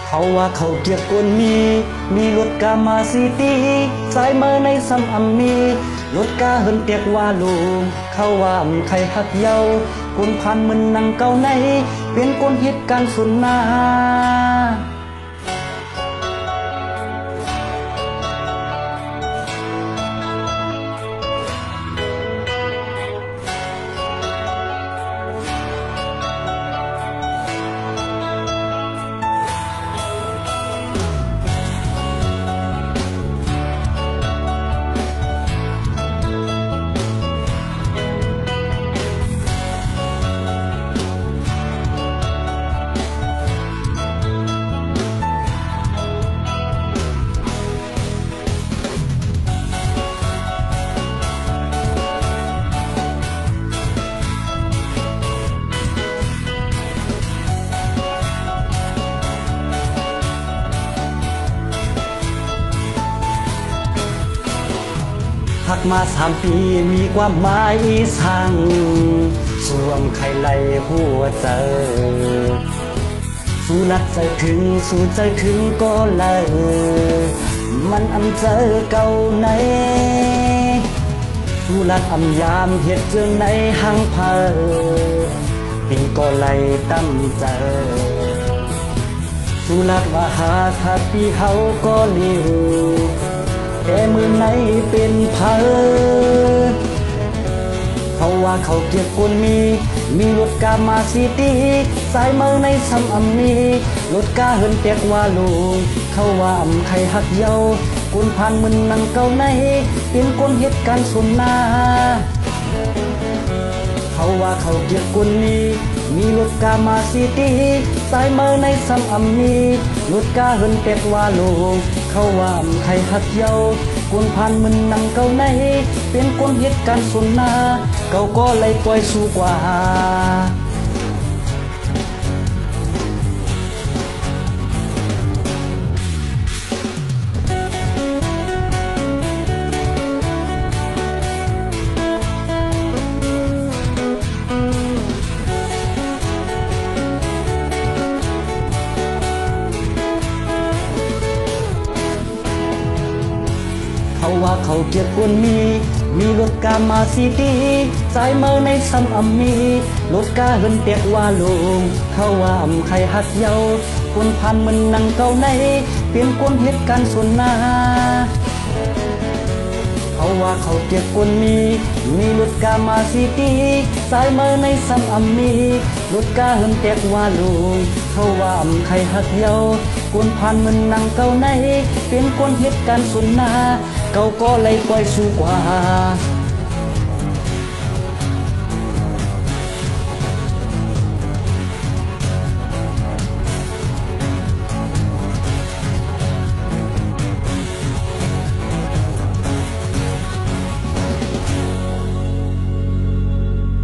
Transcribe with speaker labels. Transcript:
Speaker 1: เขาว่าเขาเกียกกวนมีรถกามาซีตีสายมาในซ้ำอำมีรถกาเฮินเตียกว่าลูเขาว่าใครหักเยาคนพันมันนังเก่าในเป็นคนเหตุการณ์สุนนา หักมา3 ปีมีความหมายสั่งสวมไข่ไหลหัวใจสู้นัดใจถึงสู้ใจถึงก็เลยมันอำเจอเก่าในสู้รัดอำยามเหตุเจืองในหังเพอปีก็ไหลตั้มเจอสู้รัดว่าหาถ้าปีเขาก็ลิวแต่มือไหนเป็นเพอเขาว่าเขาเกียกคนมีรถกามาซีตีสายมือในซ้ำอำมีรถกาเฮินเปียกว่าลูกเขาว่าใครหักเยาคนพันมึนนังเก่าในเป็นคนเหตุการณ์สุนนาเขาว่าเขาเกียกคนมีรถกามาซีตีสายมือในซ้ำอำมีรถกาเฮินเปียกว่าลูกเขาว่าใครหักเยาคนพันมึนนังเก่าในเป็นคนเหตุการณ์สุนนาเขาก็เลยปล่อยสู้กว่าเขาว่าเขาเกียกคนมีรถกามาซีตีสายมือในซ้ำอำมีรถกาเฮินเปียกว่าลูกเขาว่าใครหักเยาคนพันมันนังเก่าในเป็นคนเหตุการณ์สุนนาเขาว่าเขาเกียกคนมีรถกามาซีตีสายมือในซ้ำอำมีรถกาเฮินเปียกว่าลูกเขาว่าใครหักเยาคนพันมันนังเก่าในเป็นคนเหตุการณ์สุนนาเขาก็เลยปล่อยสู้กว่า